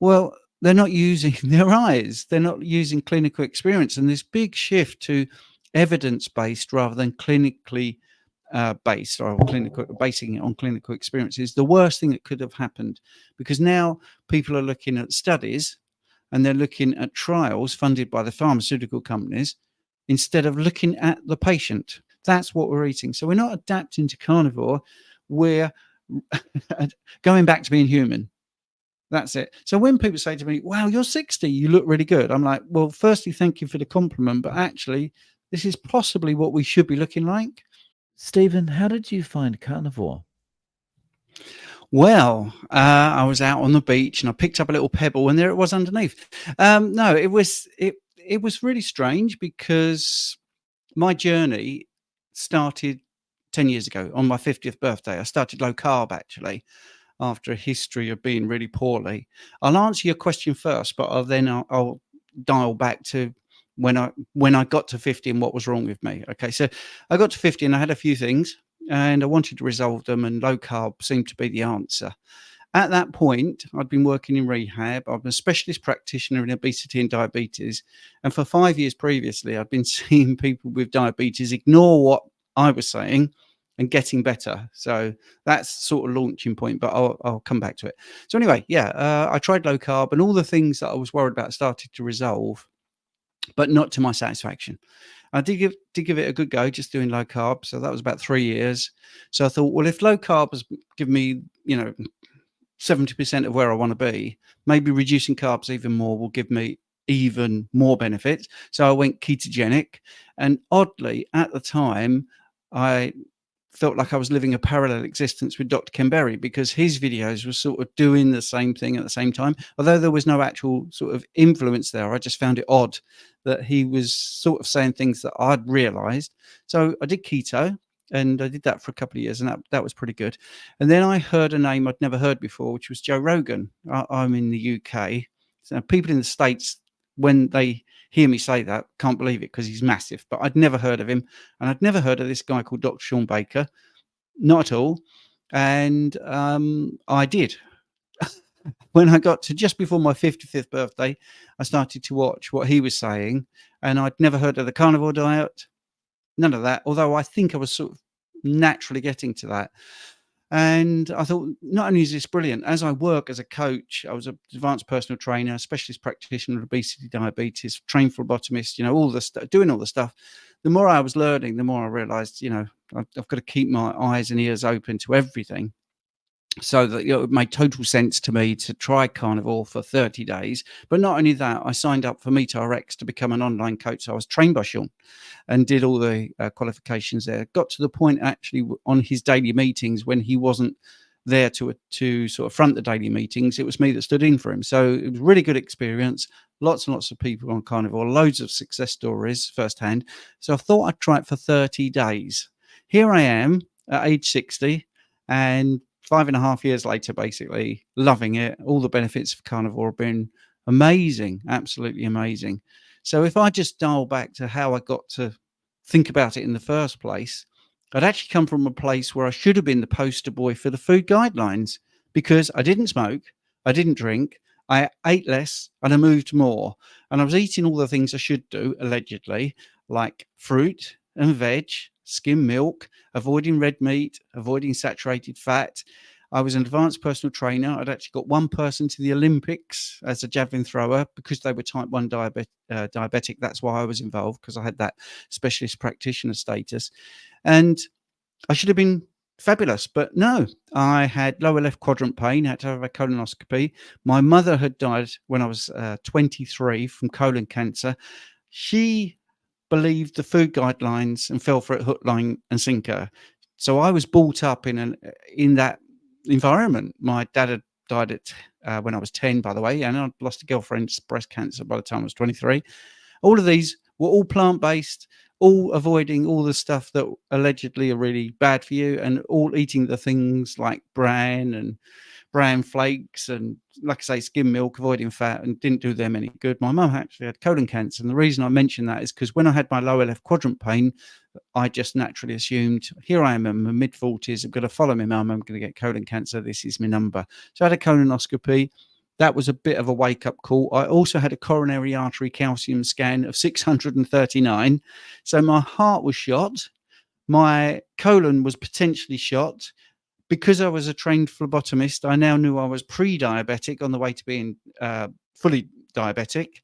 Well, they're not using their eyes. They're not using clinical experience. And this big shift to evidence-based rather than clinically based, or clinical, basing it on clinical experience, is the worst thing that could have happened, because now people are looking at studies and they're looking at trials funded by the pharmaceutical companies instead of looking at the patient. That's what we're eating. So we're not adapting to carnivore. We're going back to being human. That's it. So when people say to me, wow, you're 60, you look really good, I'm like, well, firstly, thank you for the compliment, but actually, this is possibly what we should be looking like. Stephen, how did you find carnivore? Well, I was out on the beach and I picked up a little pebble, and there it was underneath. No, it was really strange, because my journey started 10 years ago on my 50th birthday. I started low carb, actually, after a history of being really poorly. I'll answer your question first, but I'll dial back to when I got to 50 and what was wrong with me. Okay, so I got to 50 and I had a few things and I wanted to resolve them, and low carb seemed to be the answer. At that point, I'd been working in rehab. I'm a specialist practitioner in obesity and diabetes. And for 5 years previously, I'd been seeing people with diabetes ignore what I was saying and getting better. So that's sort of launching point, but I'll come back to it. So anyway, yeah, I tried low carb, and all the things that I was worried about started to resolve, but not to my satisfaction. I did give it a good go, just doing low carb. So that was about 3 years. So I thought, well, if low carb has given me, 70% of where I want to be, maybe reducing carbs even more will give me even more benefits. So I went ketogenic, and oddly, at the time, I felt like I was living a parallel existence with Dr. Ken Berry, because his videos were sort of doing the same thing at the same time. Although there was no actual sort of influence there, I just found it odd that he was sort of saying things that I'd realized. So I did keto, and I did that for a couple of years, and that was pretty good. And then I heard a name I'd never heard before, which was Joe Rogan. I'm in the UK. So people in the States, when they hear me say that, can't believe it, because he's massive. But I'd never heard of him, and I'd never heard of this guy called Dr. Sean Baker, not at all. And I did. When I got to just before my 55th birthday, I started to watch what he was saying, and I'd never heard of the carnivore diet, none of that, although I think I was sort of naturally getting to that. And I thought, not only is this brilliant, as I work as a coach, I was an advanced personal trainer, specialist practitioner of obesity, diabetes, trained phlebotomist, all the stuff, doing all the stuff. The more I was learning, the more I realized, I've got to keep my eyes and ears open to everything. So that it made total sense to me to try carnivore for 30 days. But not only that, I signed up for MeetRx to become an online coach. So I was trained by Sean and did all the qualifications there. Got to the point actually on his daily meetings, when he wasn't there to sort of front the daily meetings, it was me that stood in for him. So it was a really good experience. Lots and lots of people on carnivore, loads of success stories firsthand. So I thought I'd try it for 30 days. Here I am at age 60, and 5.5 years later, basically loving it. All the benefits of carnivore have been amazing, absolutely amazing. So if I just dial back to how I got to think about it in the first place, I'd actually come from a place where I should have been the poster boy for the food guidelines, because I didn't smoke, I didn't drink, I ate less, and I moved more. And I was eating all the things I should do, allegedly, like fruit and veg, skim milk, avoiding red meat, avoiding saturated fat. I was an advanced personal trainer. I'd actually got one person to the Olympics as a javelin thrower because they were type 1 diabetic. That's why I was involved, because I had that specialist practitioner status. And I should have been fabulous, but no, I had lower left quadrant pain, had to have a colonoscopy. My mother had died when I was 23 from colon cancer. She believed the food guidelines and fell for it hook, line, and sinker. So I was brought up in that environment. My dad had died when I was 10, by the way, and I'd lost a girlfriend's breast cancer by the time I was 23. All of these were all plant-based, all avoiding all the stuff that allegedly are really bad for you, and all eating the things like bran and bran flakes and, like I say, skim milk, avoiding fat, and didn't do them any good. My mum actually had colon cancer, and the reason I mention that is because when I had my lower left quadrant pain, I just naturally assumed, here I am in my mid-40s, I'm going to follow my mum, I'm going to get colon cancer, this is my number. So I had a colonoscopy. that was a bit of a wake-up call. I also had a coronary artery calcium scan of 639. So my heart was shot. My colon was potentially shot. Because I was a trained phlebotomist, I now knew I was pre-diabetic on the way to being fully diabetic.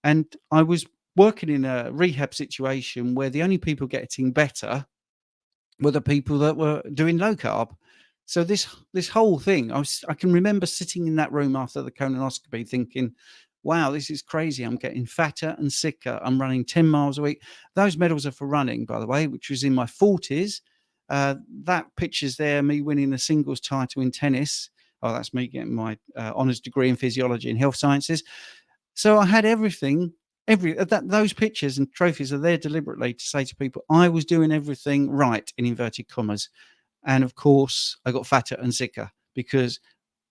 And I was working in a rehab situation where the only people getting better were the people that were doing low carb. So this whole thing, I can remember sitting in that room after the colonoscopy thinking, wow, this is crazy. I'm getting fatter and sicker. I'm running 10 miles a week. Those medals are for running, by the way, which was in my 40s. That picture's there, me winning a singles title in tennis. Oh, that's me getting my honours degree in physiology and health sciences. So I had everything. Those pictures and trophies are there deliberately to say to people I was doing everything right, in inverted commas. And of course, I got fatter and sicker because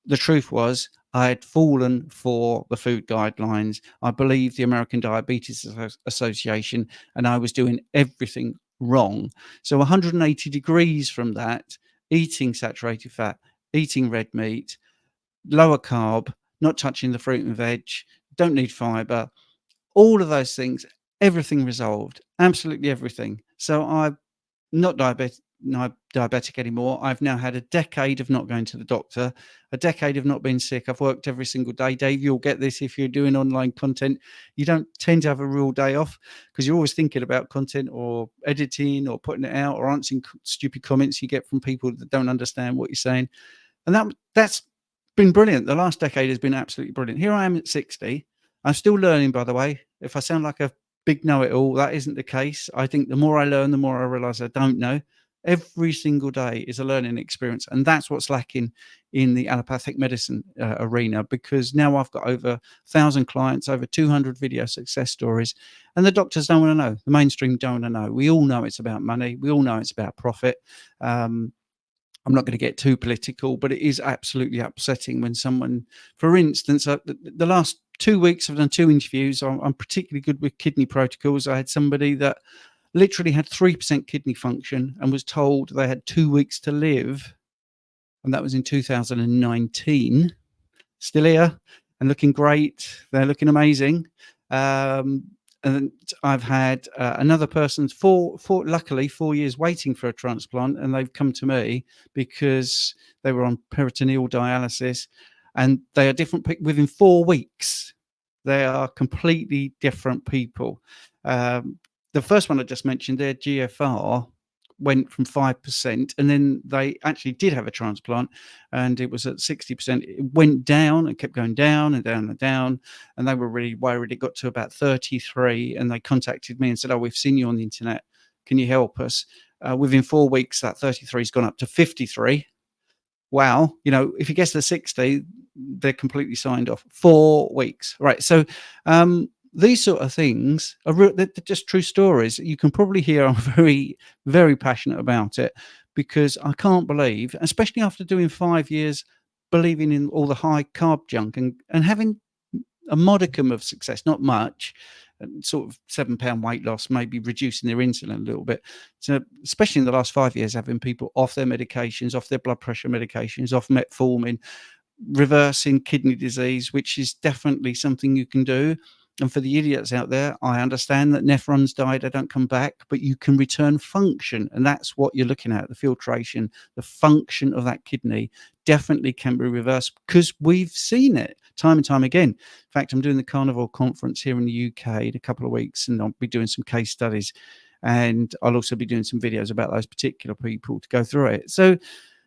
the truth was I had fallen for the food guidelines. I believed the American Diabetes Association, and I was doing everything wrong. So 180 degrees from that, eating saturated fat, eating red meat, lower carb, not touching the fruit and veg, don't need fiber, all of those things, everything resolved, absolutely everything. So I'm not diabetic anymore. I've now had a decade of not going to the doctor, a decade of not being sick. I've worked every single day. Dave, you'll get this if you're doing online content. You don't tend to have a real day off because you're always thinking about content or editing or putting it out or answering stupid comments you get from people that don't understand what you're saying. And that's been brilliant. The last decade has been absolutely brilliant. Here I am at 60. I'm still learning, by the way. If I sound like a big know-it-all, that isn't the case. I think the more I learn, the more I realize I don't know. Every single day is a learning experience, and that's what's lacking in the allopathic medicine arena, because now I've got over 1,000 clients, over 200 video success stories, and the doctors don't want to know. The mainstream don't want to know. We all know it's about money. We all know it's about profit. I'm not going to get too political, but it is absolutely upsetting when someone, for instance, the last 2 weeks I've done 2 interviews. I'm particularly good with kidney protocols. I had somebody that literally had 3% kidney function and was told they had 2 weeks to live, and that was in 2019. Still here and looking great. They're looking amazing. And I've had another person's luckily 4 years waiting for a transplant, and they've come to me because they were on peritoneal dialysis, and they are different within 4 weeks. They are completely different people. The first one I just mentioned, their GFR went from 5%, and then they actually did have a transplant, and it was at 60%. It went down and kept going down and down and down, and they were really worried. It got to about 33, and they contacted me and said, oh, we've seen you on the internet, can you help us? Within 4 weeks, that 33 has gone up to 53. Wow, if it gets to 60, they're completely signed off. 4 weeks, right? So these sort of things they're just true stories. You can probably hear I'm very, very passionate about it, because I can't believe, especially after doing 5 years, believing in all the high carb junk and having a modicum of success, not much, sort of 7-pound weight loss, maybe reducing their insulin a little bit. So especially in the last 5 years, having people off their medications, off their blood pressure medications, off metformin, reversing kidney disease, which is definitely something you can do. And for the idiots out there, I understand that nephrons die, they don't come back, but you can return function. And that's what you're looking at, the filtration, the function of that kidney definitely can be reversed, because we've seen it time and time again. In fact, I'm doing the Carnivore conference here in the UK in a couple of weeks, and I'll be doing some case studies. And I'll also be doing some videos about those particular people to go through it. So,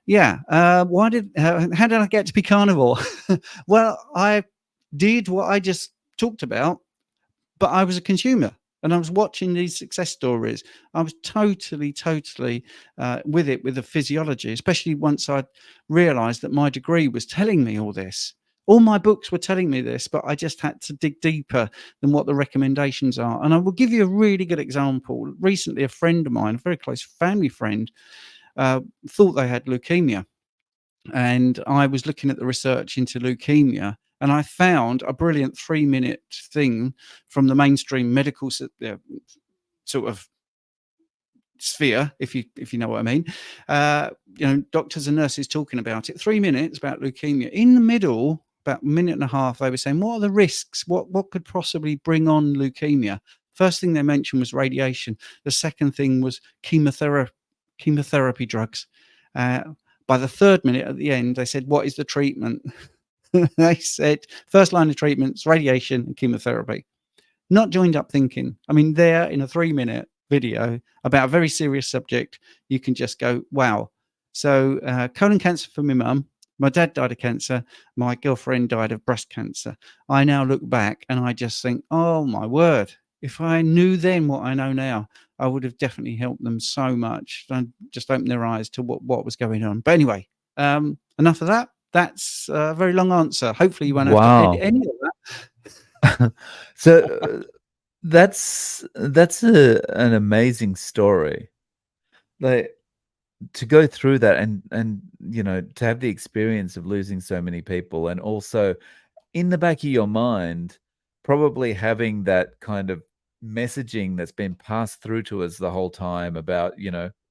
yeah, how did I get to be carnivore? Well, I did what I just talked about, but I was a consumer and I was watching these success stories. I was totally with the physiology, especially once I realized that my degree was telling me all this. All my books were telling me this, but I just had to dig deeper than what the recommendations are. And I will give you a really good example. Recently, a friend of mine, a very close family friend, thought they had leukemia. And I was looking at the research into leukemia, and I found a brilliant 3-minute thing from the mainstream medical sort of sphere, if you know what I mean. Doctors and nurses talking about it. 3 minutes about leukemia. In the middle about a minute and a half, they were saying, what are the risks? What could possibly bring on leukemia? First thing they mentioned was radiation. The second thing was chemotherapy drugs. By the third minute at the end, they said, what is the treatment? They said, first line of treatment is radiation and chemotherapy. Not joined up thinking. I mean, there in a 3-minute video about a very serious subject, you can just go, wow. So colon cancer for my mum. My dad died of cancer. My girlfriend died of breast cancer. I now look back and I just think, oh my word, if I knew then what I know now, I would have definitely helped them so much and just opened their eyes to what was going on. But anyway, enough of that. That's a very long answer. Hopefully you won't have to edit Wow. any of that. So that's an amazing story. Like, to go through that and to have the experience of losing so many people, and also in the back of your mind, probably having that kind of messaging that's been passed through to us the whole time about,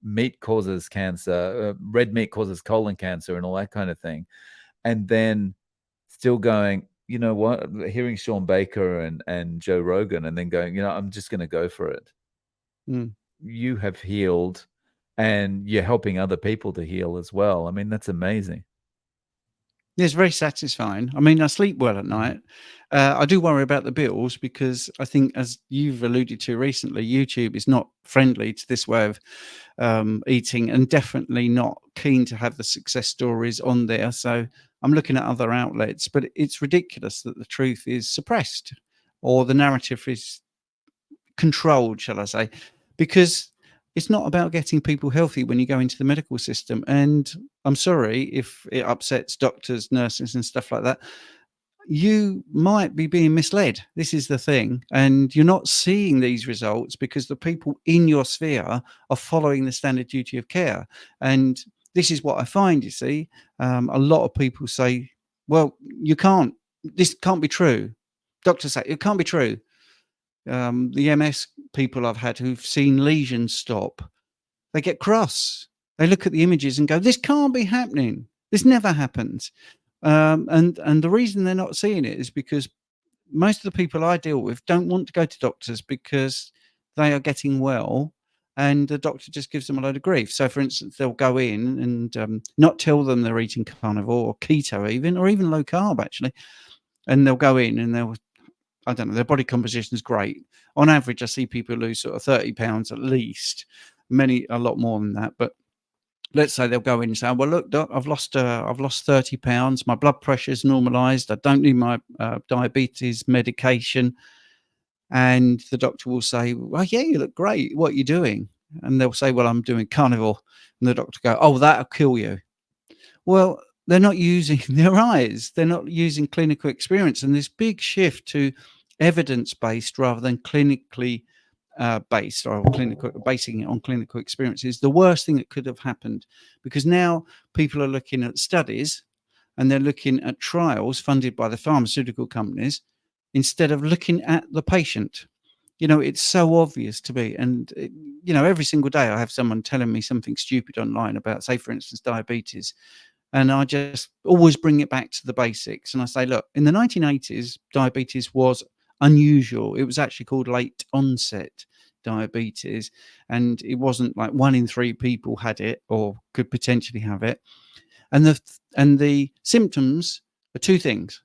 meat causes cancer, red meat causes colon cancer, and all that kind of thing. And then still going, you know what, hearing Sean Baker and Joe Rogan, and then going, I'm just going to go for it. Mm. You have healed, and you're helping other people to heal as well. I mean, that's amazing. It's very satisfying. I mean, I sleep well at night. I do worry about the bills because I think, as you've alluded to recently, YouTube is not friendly to this way of eating, and definitely not keen to have the success stories on there. So I'm looking at other outlets, but it's ridiculous that the truth is suppressed or the narrative is controlled, shall I say, because it's not about getting people healthy when you go into the medical system. And I'm sorry if it upsets doctors, nurses, and stuff like that. You might be being misled. This is the thing. And you're not seeing these results because the people in your sphere are following the standard duty of care. And this is what I find, you see. A lot of people say, well, this can't be true. Doctors say, it can't be true. The MS people I've had who've seen lesions stop, they get cross. They look at the images and go, this can't be happening. This never happens. And the reason they're not seeing it is because most of the people I deal with don't want to go to doctors because they are getting well and the doctor just gives them a load of grief. So, for instance, they'll go in and not tell them they're eating carnivore or keto even, or even low carb, actually. And they'll go in and I don't know, their body composition is great. On average, I see people lose sort of 30 pounds at least, many a lot more than that. But let's say they'll go in and say, well, look, doc, I've lost 30 pounds. My blood pressure is normalized. I don't need my diabetes medication. And the doctor will say, well, yeah, you look great. What are you doing? And they'll say, well, I'm doing carnivore. And the doctor go, oh, that'll kill you. Well, they're not using their eyes. They're not using clinical experience. And this big shift to evidence-based rather than clinically based, or basing it on clinical experience, is the worst thing that could have happened, because now people are looking at studies and they're looking at trials funded by the pharmaceutical companies instead of looking at the patient. It's so obvious to me. And, every single day I have someone telling me something stupid online about, say, for instance, diabetes. And I just always bring it back to the basics. And I say, look, in the 1980s, diabetes was unusual. It was actually called late onset diabetes. And it wasn't like 1 in 3 people had it or could potentially have it. And the symptoms are 2 things,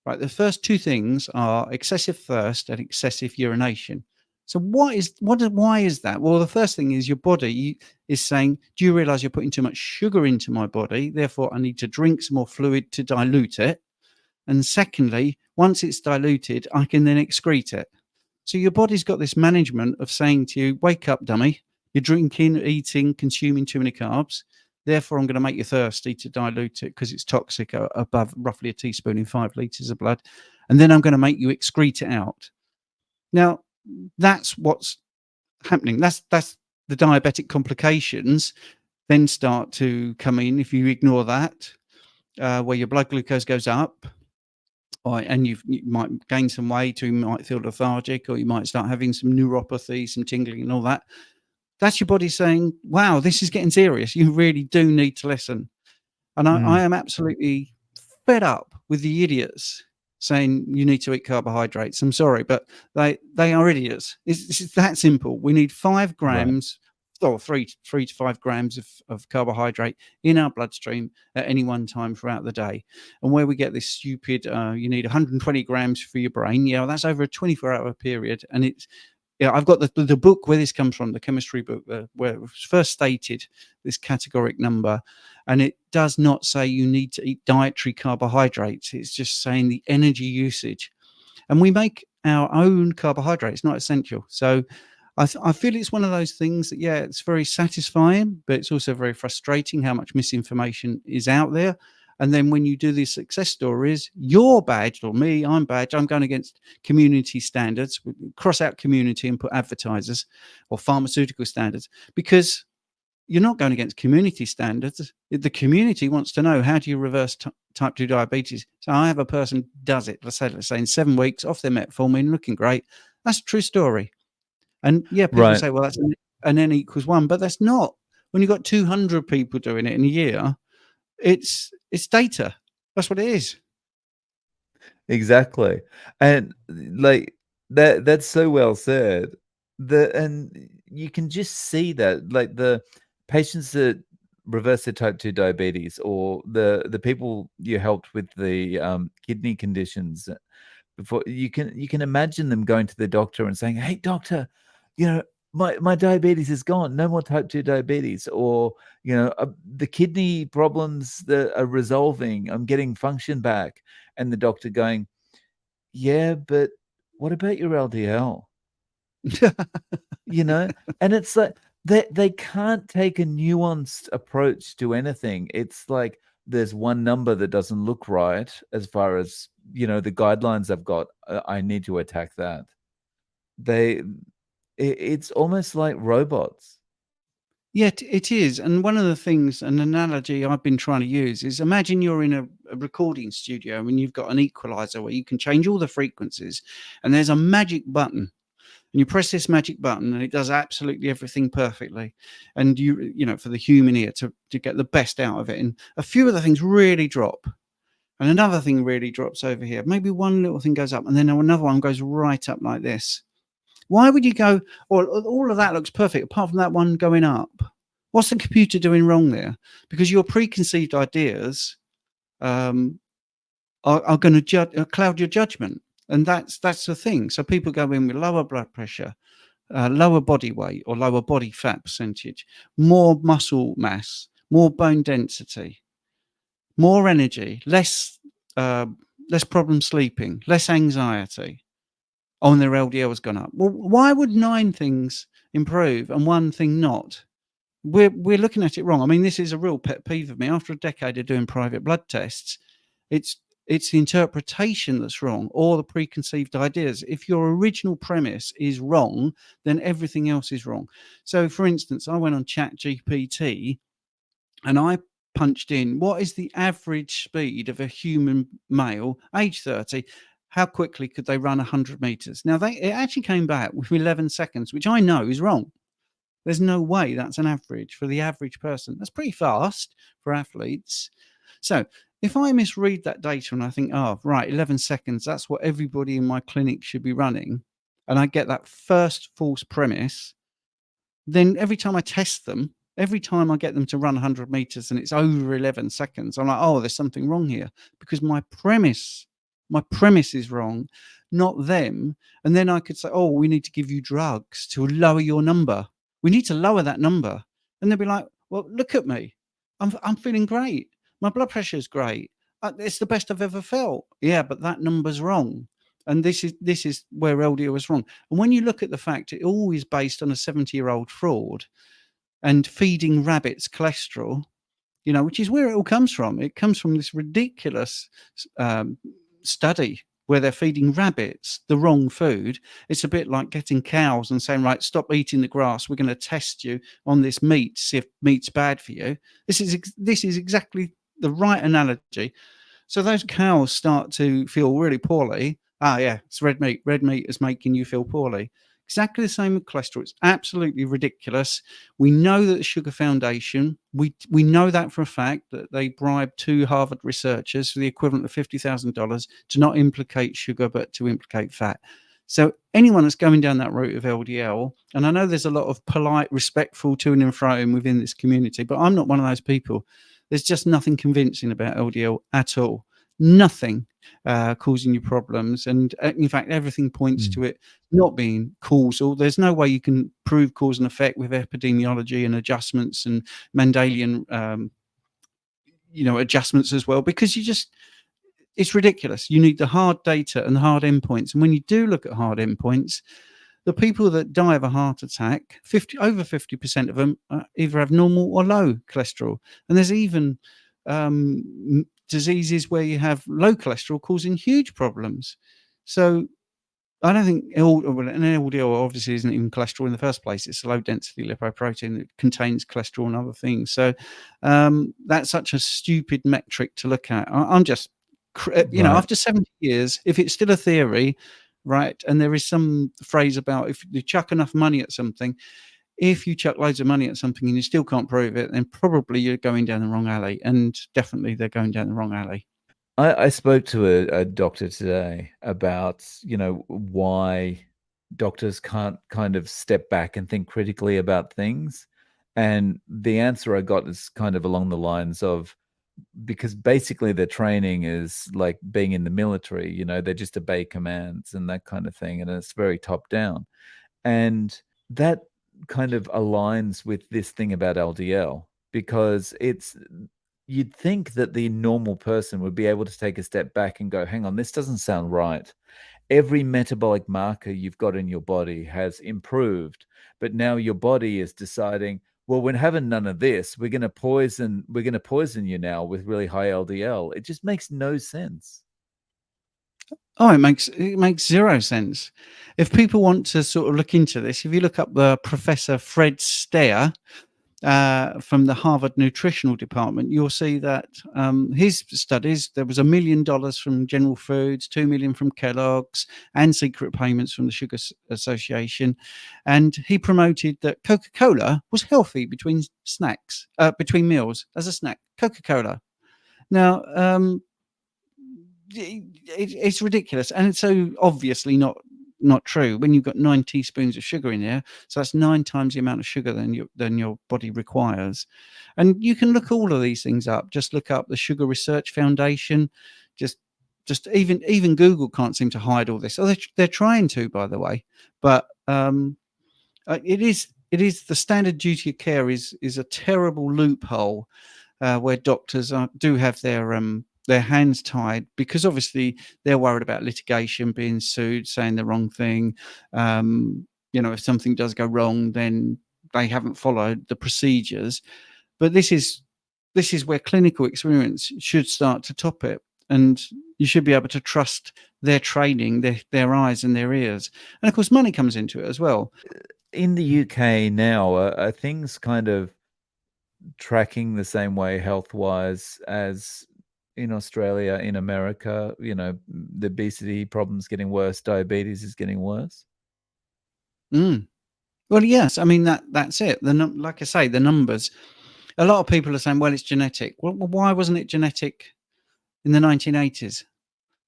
right? The first 2 things are excessive thirst and excessive urination. So why is that? Well, the first thing is your body is saying, do you realize you're putting too much sugar into my body? Therefore, I need to drink some more fluid to dilute it. And secondly, once it's diluted, I can then excrete it. So your body's got this management of saying to you, wake up, dummy. You're drinking, eating, consuming too many carbs. Therefore, I'm going to make you thirsty to dilute it because it's toxic above roughly a teaspoon in 5 liters of blood. And then I'm going to make you excrete it out. Now, that's what's happening. That's the diabetic complications then start to come in if you ignore that, where your blood glucose goes up, and you might gain some weight, or you might feel lethargic, or you might start having some neuropathy, some tingling and all that. That's your body saying, wow, this is getting serious. You really do need to listen. And I am absolutely fed up with the idiots saying you need to eat carbohydrates. I'm sorry, but they are idiots. It's that simple. We need 5 Right. grams or 3 to 5 grams of carbohydrate in our bloodstream at any one time throughout the day. And where we get this stupid, you need 120 grams for your brain. Yeah, that's over a 24-hour period. And it's, yeah, I've got the book where this comes from, the chemistry book, where it was first stated, this categoric number, and it does not say you need to eat dietary carbohydrates. It's just saying the energy usage, and we make our own carbohydrates, not essential. So I feel it's one of those things that, yeah, it's very satisfying, but it's also very frustrating how much misinformation is out there. And then when you do these success stories, you're badged, or me, I'm badged. I'm going against community standards. Cross out community and put advertisers or pharmaceutical standards, because you're not going against community standards. The community wants to know, how do you reverse type 2 diabetes? So I have a person does it. Let's say in 7 weeks, off their metformin, looking great. That's a true story. And yeah, people Right. say, well, that's an N equals 1, but that's not. When you've got 200 people doing it in a year, it's data. That's what it is. Exactly. And like that's so well said. And you can just see that, like, the patients that reverse their type 2 diabetes, or the people you helped with the kidney conditions before, you can imagine them going to the doctor and saying, "Hey doctor, you know, my diabetes is gone. No more type 2 diabetes," or, the kidney problems that are resolving. I'm getting function back. And the doctor going, "Yeah, but what about your LDL?" You know? And it's like they can't take a nuanced approach to anything. It's like there's one number that doesn't look right as far as, the guidelines I've got. I need to attack that. They it's almost like robots. Yeah, it is. And one of the things, an analogy I've been trying to use is, imagine you're in a recording studio and you've got an equalizer where you can change all the frequencies, and there's a magic button. And you press this magic button and it does absolutely everything perfectly. And for the human ear to get the best out of it. And a few of the things really drop. And another thing really drops over here. Maybe one little thing goes up, and then another one goes right up like this. Why would you go, or all of that looks perfect apart from that one going up? What's the computer doing wrong there? Because your preconceived ideas um, are going to cloud your judgment. And that's the thing. So people go in with lower blood pressure, lower body weight or lower body fat percentage, more muscle mass, more bone density, more energy, less problem sleeping, less anxiety. Oh, and their LDL has gone up. Well, why would 9 things improve and one thing not? We're looking at it wrong. I mean, this is a real pet peeve of me. After a decade of doing private blood tests, it's the interpretation that's wrong, or the preconceived ideas. If your original premise is wrong, then everything else is wrong. So, for instance, I went on ChatGPT and I punched in, what is the average speed of a human male, age 30? How quickly could they run 100 meters? Now, it actually came back with 11 seconds, which I know is wrong. There's no way that's an average for the average person. That's pretty fast for athletes. So if I misread that data and I think, oh, right, 11 seconds, that's what everybody in my clinic should be running, and I get that first false premise, then every time I test them, every time I get them to run 100 meters and it's over 11 seconds, I'm like, oh, there's something wrong here, because my premise is wrong, not them. And then I could say, oh, we need to give you drugs to lower your number. We need to lower that number. And they'll be like, well, look at me. I'm feeling great. My blood pressure is great. It's the best I've ever felt. Yeah, but that number's wrong. And this is where LDL is wrong. And when you look at the fact it all is based on a 70-year-old fraud and feeding rabbits cholesterol, which is where it all comes from. It comes from this ridiculous um, study where they're feeding rabbits the wrong food. It's a bit like getting cows and saying, right, stop eating the grass. We're going to test you on this meat to see if meat's bad for you. This is exactly the right analogy. So those cows start to feel really poorly. Ah, yeah, it's red meat. Red meat is making you feel poorly. Exactly the same with cholesterol. It's absolutely ridiculous. We know that the Sugar Foundation, we know that for a fact, that they bribed 2 Harvard researchers for the equivalent of $50,000 to not implicate sugar, but to implicate fat. So anyone that's going down that route of LDL, and I know there's a lot of polite, respectful to and fro within this community, but I'm not one of those people. There's just nothing convincing about LDL at all. Nothing causing you problems. And in fact, everything points Mm. to it not being causal. There's no way you can prove cause and effect with epidemiology and adjustments and Mendelian, adjustments as well, because it's ridiculous. You need the hard data and the hard endpoints. And when you do look at hard endpoints, the people that die of a heart attack, over 50% of them either have normal or low cholesterol. And there's even diseases where you have low cholesterol causing huge problems. So I don't think an LDL obviously isn't even cholesterol in the first place. It's a low density lipoprotein that contains cholesterol and other things. So that's such a stupid metric to look at. I'm just, Right. after 70 years, if it's still a theory, right, and there is some phrase about if you chuck enough money at something, if you chuck loads of money at something and you still can't prove it, then probably you're going down the wrong alley. And definitely they're going down the wrong alley. I spoke to a doctor today about, why doctors can't kind of step back and think critically about things. And the answer I got is kind of along the lines of, because basically their training is like being in the military, they just obey commands and that kind of thing. And it's very top down. And that kind of aligns with this thing about LDL, because you'd think that the normal person would be able to take a step back and go, hang on, this doesn't sound right. Every metabolic marker you've got in your body has improved, but now your body is deciding, well, we're having none of this. We're going to poison you now with really high LDL. It just makes no sense. Oh, it makes zero sense. If people want to sort of look into this, if you look up the Professor Fred Steyer from the Harvard Nutritional Department, you'll see that his studies, there was $1 million from General Foods, 2 million from Kellogg's, and secret payments from the Sugar Association, and he promoted that Coca-Cola was healthy between meals as a snack. Coca-Cola. Now, it's ridiculous, and it's so obviously not true when you've got 9 teaspoons of sugar in there. So that's 9 times the amount of sugar than your body requires. And you can look all of these things up. Just look up the Sugar Research Foundation. Just even Google can't seem to hide all this. Oh, they're trying to, by the way. But it is the standard duty of care is a terrible loophole where doctors do have their hands tied, because obviously they're worried about litigation, being sued, saying the wrong thing. If something does go wrong, then they haven't followed the procedures. But this is where clinical experience should start to top it, and you should be able to trust their training, their eyes and their ears, and of course money comes into it as well. In the UK now, are things kind of tracking the same way health-wise as in Australia, in America? The obesity problem's getting worse, diabetes is getting worse? Mm. Well, yes, I mean that's it. Like I say, the numbers. A lot of people are saying, "Well, it's genetic." Well, why wasn't it genetic in the 1980s?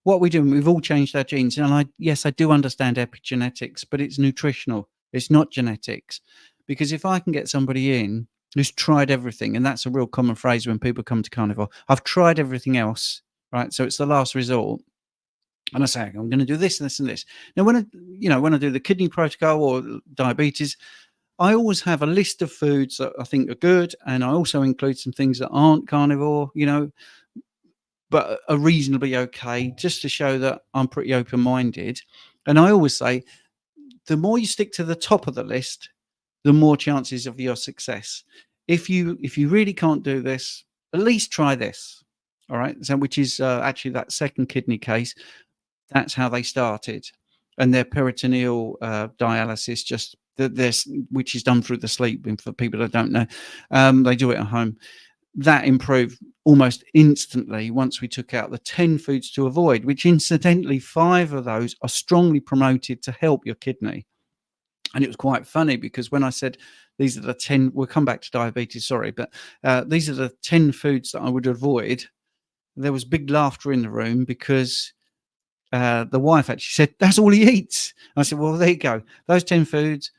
What are we doing? We've all changed our genes, and yes, I do understand epigenetics, but it's nutritional. It's not genetics, because if I can get somebody in who's tried everything, and that's a real common phrase when people come to Carnivore. I've tried everything else, right? So it's the last resort. And I say, I'm going to do this and this and this. Now, when I do the kidney protocol or diabetes, I always have a list of foods that I think are good, and I also include some things that aren't carnivore, but are reasonably okay, just to show that I'm pretty open-minded. And I always say, the more you stick to the top of the list, the more chances of your success. If you really can't do this, at least try this. All right. So, which is actually that second kidney case. That's how they started, and their peritoneal dialysis, which is done through the sleep. And for people that don't know, they do it at home. That improved almost instantly once we took out the 10 foods to avoid, which incidentally 5 of those are strongly promoted to help your kidney. And it was quite funny because when I said, these are the 10, we'll come back to diabetes, sorry, but these are the 10 foods that I would avoid, there was big laughter in the room because the wife actually said, that's all he eats. And I said, well, there you go. Those 10 foods,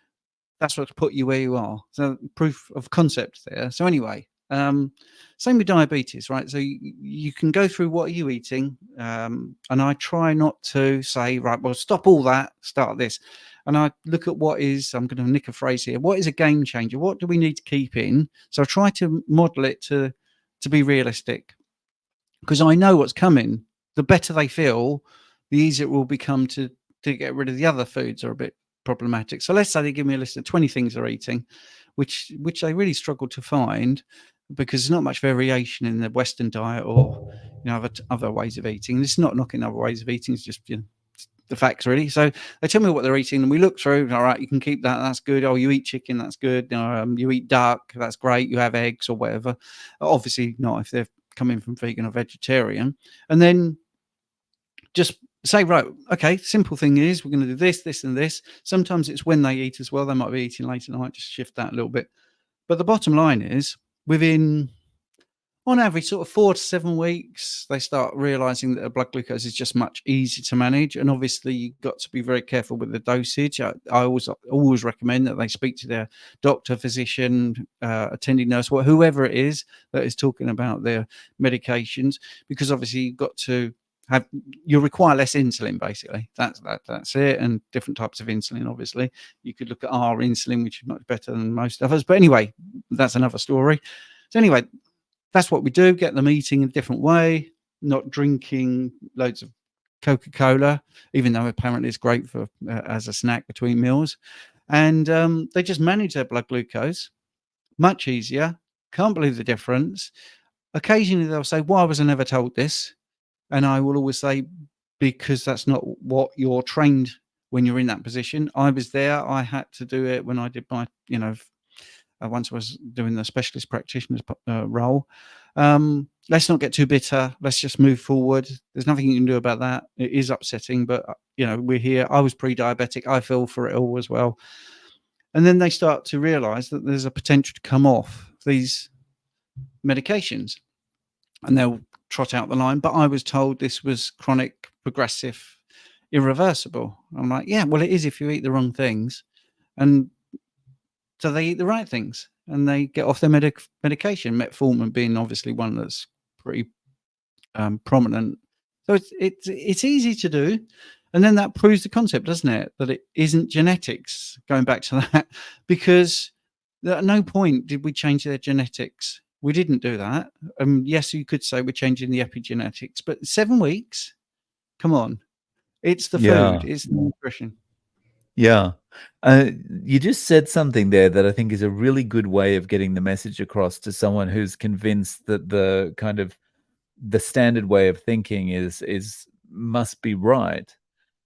that's what's put you where you are. So proof of concept there. So anyway, same with diabetes, right? So you can go through what are you eating, and I try not to say, right, well, stop all that, start this. And I look at what is, I'm going to nick a phrase here, what is a game changer? What do we need to keep in? So I try to model it to be realistic, because I know what's coming. The better they feel, the easier it will become to get rid of the other foods that are a bit problematic. So let's say they give me a list of 20 things they're eating, which they really struggle to find, because there's not much variation in the Western diet or other ways of eating. It's not knocking other ways of eating. It's just the facts, really. So they tell me what they're eating, and we look through. All right, you can keep that. That's good. Oh, you eat chicken. That's good. You eat duck. That's great. You have eggs or whatever. Obviously not if they're coming from vegan or vegetarian. And then just say, right, okay, simple thing is we're going to do this, this, and this. Sometimes it's when they eat as well. They might be eating late at night. Just shift that a little bit. But the bottom line is, within, on average, sort of 4 to 7 weeks, they start realizing that a blood glucose is just much easier to manage. And obviously, you've got to be very careful with the dosage. I always recommend that they speak to their doctor, physician, attending nurse, whoever it is that is talking about their medications, because obviously you've got to you require less insulin, basically. That's it. And different types of insulin, obviously. You could look at our insulin, which is much better than most others. But anyway, that's another story. So anyway, that's what we do, get them eating in a different way, not drinking loads of Coca-Cola, even though apparently it's great for as a snack between meals. And they just manage their blood glucose much easier. Can't believe the difference. Occasionally they'll say, why was I never told this? And I will always say, because that's not what you're trained when you're in that position. I was there. I had to do it when I did my, once I was doing the specialist practitioner's role. Let's not get too bitter. Let's just move forward. There's nothing you can do about that. It is upsetting, but we're here. I was pre-diabetic. I feel for it all as well. And then they start to realize that there's a potential to come off these medications, and they'll trot out the line, but I was told this was chronic, progressive, irreversible. I'm like, yeah, well, it is if you eat the wrong things. And so they eat the right things and they get off their medication, metformin being obviously one that's pretty prominent. So it's easy to do. And then that proves the concept, doesn't it? That it isn't genetics, going back to that, because at no point did we change their genetics. We didn't do that. Yes, you could say we're changing the epigenetics, but 7 weeks? Come on. It's the food. Yeah. It's the nutrition. Yeah. You just said something there that I think is a really good way of getting the message across to someone who's convinced that the kind of the standard way of thinking is must be right.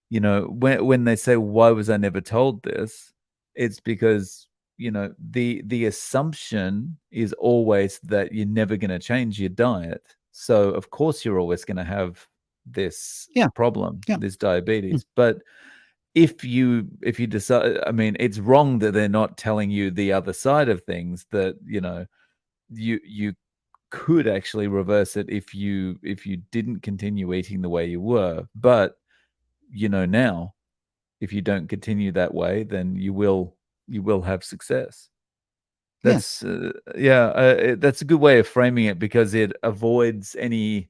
When they say, "Why was I never told this?" It's because, the assumption is always that you're never gonna change your diet. So, of course, you're always gonna have this Yeah. problem, Yeah. this diabetes. But if you decide, I mean, it's wrong that they're not telling you the other side of things, that, you could actually reverse it if you didn't continue eating the way you were. But, now, if you don't continue that way, then you will have success. Yeah. That's, that's a good way of framing it, because it avoids any,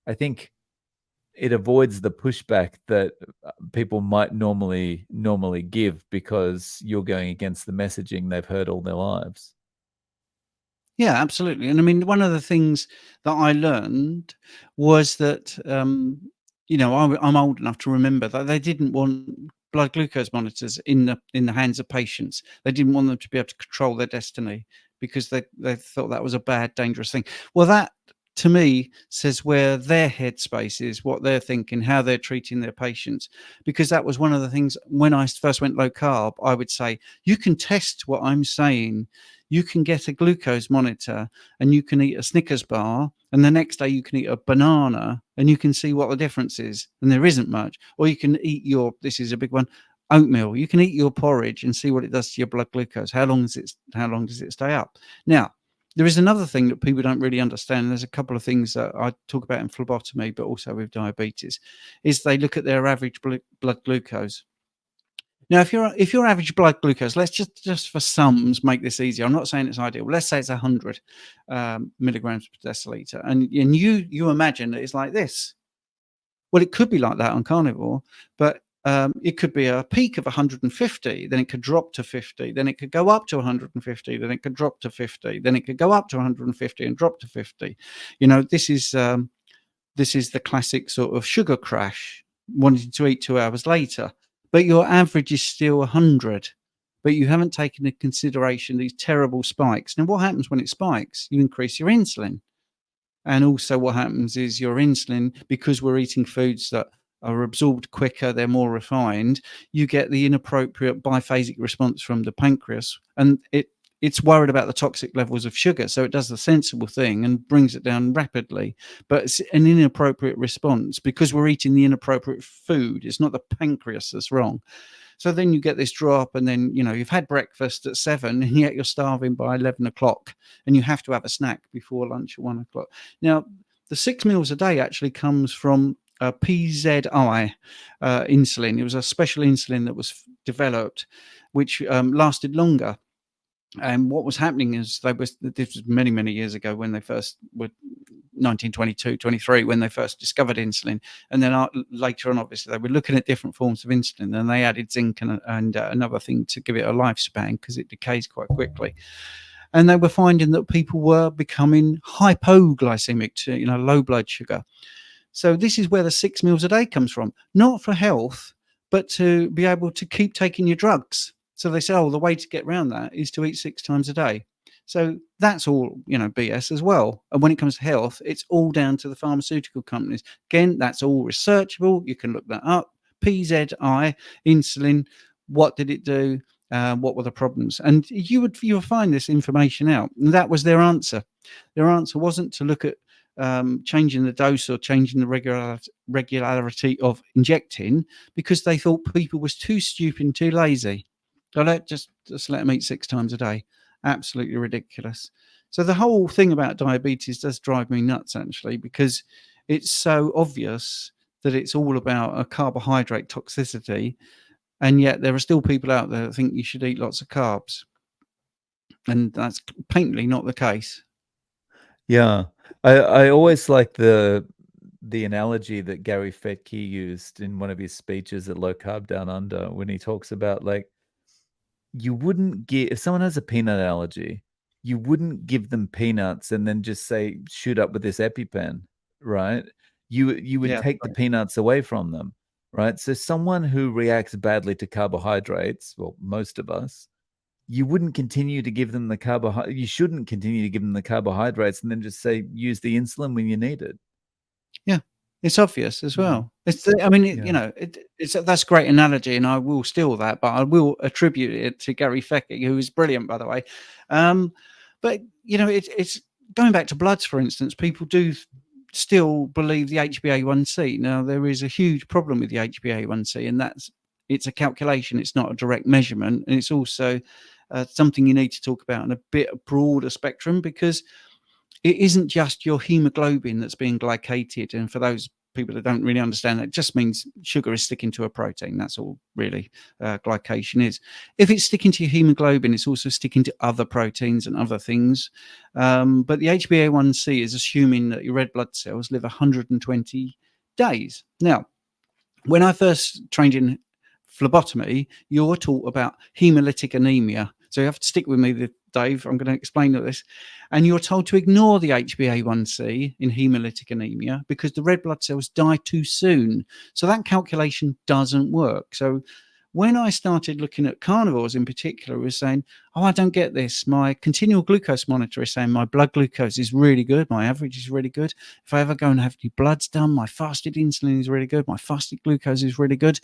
I think it avoids the pushback that people might normally give, because you're going against the messaging they've heard all their lives. Yeah, absolutely. And I mean, one of the things that I learned was that, I'm old enough to remember that they didn't want blood glucose monitors in the hands of patients. They didn't want them to be able to control their destiny, because they thought that was a bad, dangerous thing. Well, that to me says where their headspace is, what they're thinking, how they're treating their patients. Because that was one of the things when I first went low carb, I would say, you can test what I'm saying. You can get a glucose monitor and you can eat a Snickers bar, and the next day you can eat a banana and you can see what the difference is. And there isn't much. Or you can eat this is a big one, oatmeal. You can eat your porridge and see what it does to your blood glucose. How long does it stay up? Now, there is another thing that people don't really understand. There's a couple of things that I talk about in phlebotomy, but also with diabetes, is they look at their average blood glucose. Now, if your average blood glucose, let's just for sums make this easier. I'm not saying it's ideal. Let's say it's 100 milligrams per deciliter, and you imagine that it's like this. Well, it could be like that on Carnivore, but it could be a peak of 150, then it could drop to 50, then it could go up to 150, then it could drop to 50, then it could go up to 150 and drop to 50. This is the classic sort of sugar crash, wanting to eat 2 hours later, but your average is still 100. But you haven't taken into consideration these terrible spikes. Now, what happens when it spikes? You increase your insulin. And also what happens is your insulin, because we're eating foods that are absorbed quicker, they're more refined, you get the inappropriate biphasic response from the pancreas, and it's worried about the toxic levels of sugar. So it does the sensible thing and brings it down rapidly. But it's an inappropriate response because we're eating the inappropriate food. It's not the pancreas that's wrong. So then you get this drop, and then you've had breakfast at 7, and yet you're starving by 11 o'clock, and you have to have a snack before lunch at 1 o'clock. Now, the 6 meals a day actually comes from PZI insulin. It was a special insulin that was developed, which lasted longer. And what was happening is this was many, many years ago when they first were 1922, 23, when they first discovered insulin. And then later on, obviously, they were looking at different forms of insulin, and they added zinc and another thing to give it a lifespan because it decays quite quickly. And they were finding that people were becoming hypoglycemic, to low blood sugar. So this is where the 6 meals a day comes from, not for health, but to be able to keep taking your drugs. So they say, the way to get around that is to eat 6 times a day. So that's all, BS as well. And when it comes to health, it's all down to the pharmaceutical companies. Again, that's all researchable. You can look that up. PZI, insulin, what did it do? What were the problems? And you would find this information out. And that was their answer. Their answer wasn't to look at changing the dose or changing the regularity of injecting, because they thought people was too stupid and too lazy. So just let them eat 6 times a day. Absolutely ridiculous. So the whole thing about diabetes does drive me nuts, actually, because it's so obvious that it's all about a carbohydrate toxicity, and yet there are still people out there that think you should eat lots of carbs, and that's patently not the case. Yeah. I always like the analogy that Gary Fettke used in one of his speeches at Low Carb Down Under, when he talks about, like, you wouldn't give if someone has a peanut allergy, you wouldn't give them peanuts and then just say, "Shoot up with this EpiPen," right? You would Yeah, take the peanuts away from them, right? So someone who reacts badly to carbohydrates, well, most of us, you wouldn't continue to give them the you shouldn't continue to give them the carbohydrates and then just say, "Use the insulin when you need it." yeah, it's obvious as Yeah. well. I mean, Yeah. that's a great analogy, and I will steal that, but I will attribute it to Gary Fettke, who is brilliant, by the way. But it's going back to bloods, for instance. People do still believe the HbA1c. Now, there is a huge problem with the HbA1c, and it's a calculation. It's not a direct measurement, and it's also something you need to talk about on a bit broader spectrum, because it isn't just your hemoglobin that's being glycated. And for those people that don't really understand, that it just means sugar is sticking to a protein. That's all really glycation is. If it's sticking to your hemoglobin, it's also sticking to other proteins and other things. But the HbA1c is assuming that your red blood cells live 120 days. Now, when I first trained in phlebotomy, you're taught about hemolytic anemia. So you have to stick with me, Dave. I'm going to explain this. And you're told to ignore the HbA1c in hemolytic anemia because the red blood cells die too soon. So that calculation doesn't work. So when I started looking at carnivores in particular, was saying, I don't get this. My continual glucose monitor is saying my blood glucose is really good. My average is really good. If I ever go and have any bloods done, my fasted insulin is really good. My fasted glucose is really good.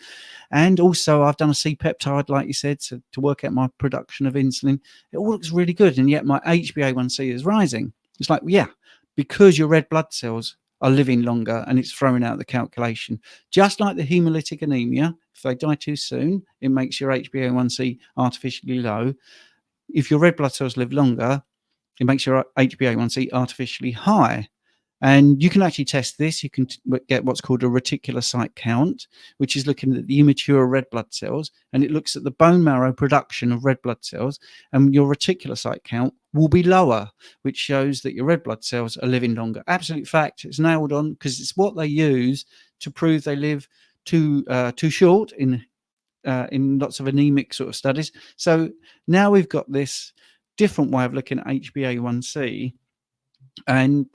And also I've done a C-peptide, like you said, to work out my production of insulin. It all looks really good. And yet my HbA1c is rising. It's like, yeah, because your red blood cells are living longer, and it's throwing out the calculation. Just like the hemolytic anemia, they die too soon, it makes your HbA1c artificially low. If your red blood cells live longer, it makes your HbA1c artificially high. And you can actually test this. You can get what's called a reticulocyte count, which is looking at the immature red blood cells, and it looks at the bone marrow production of red blood cells, and your reticulocyte count will be lower, which shows that your red blood cells are living longer. Absolute fact. It's nailed on, because it's what they use to prove they live too short in lots of anemic sort of studies. So now we've got this different way of looking at HbA1c, and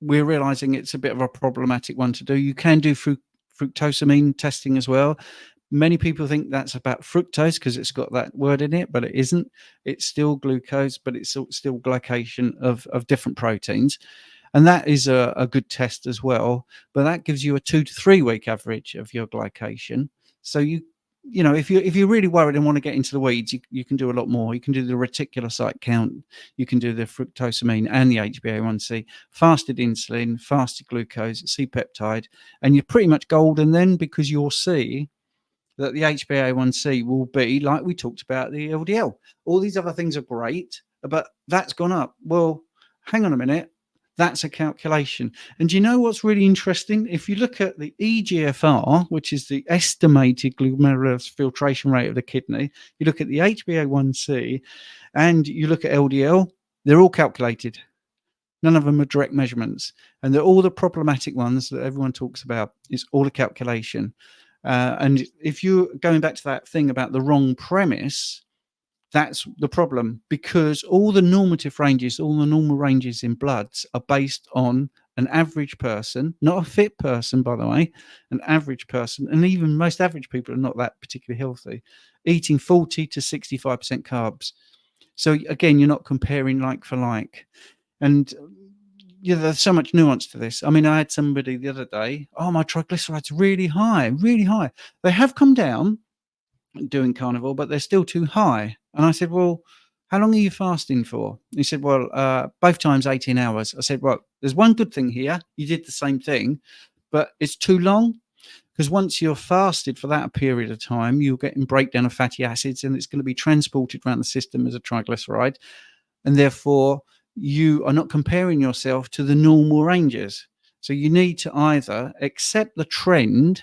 we're realizing it's a bit of a problematic one to do. You can do fructosamine testing as well. Many people think that's about fructose because it's got that word in it, but it isn't. It's still glucose, but it's still glycation of different proteins. And that is a good test as well. But that gives you a 2 to 3 week average of your glycation. So you know, if you're really worried and want to get into the weeds, you can do a lot more. You can do the reticulocyte count, you can do the fructosamine and the HbA1c, fasted insulin, fasted glucose, C-peptide, and you're pretty much golden then, because you'll see that the HbA1c will be, like we talked about, the LDL. All these other things are great, but that's gone up. Well, hang on a minute. That's a calculation. And do you know what's really interesting? If you look at the EGFR, which is the estimated glomerular filtration rate of the kidney, you look at the HbA1c, and you look at LDL, they're all calculated. None of them are direct measurements. And they're all the problematic ones that everyone talks about. It's all a calculation. And if you're going back to that thing about the wrong premise, that's the problem, because all the normative ranges, all the normal ranges in bloods are based on an average person, not a fit person, by the way, an average person, and even most average people are not that particularly healthy, eating 40 to 65% carbs. So again, you're not comparing like for like. And yeah, there's so much nuance to this. I mean, I had somebody the other day, oh, my triglycerides really high, really high. They have come down doing carnivore, but they're still too high. And I said, well, how long are you fasting for? He said, well, both times 18 hours. I said, well, there's one good thing here. You did the same thing, but it's too long, because once you're fasted for that period of time, you're getting breakdown of fatty acids, and it's going to be transported around the system as a triglyceride. And therefore, you are not comparing yourself to the normal ranges. So you need to either accept the trend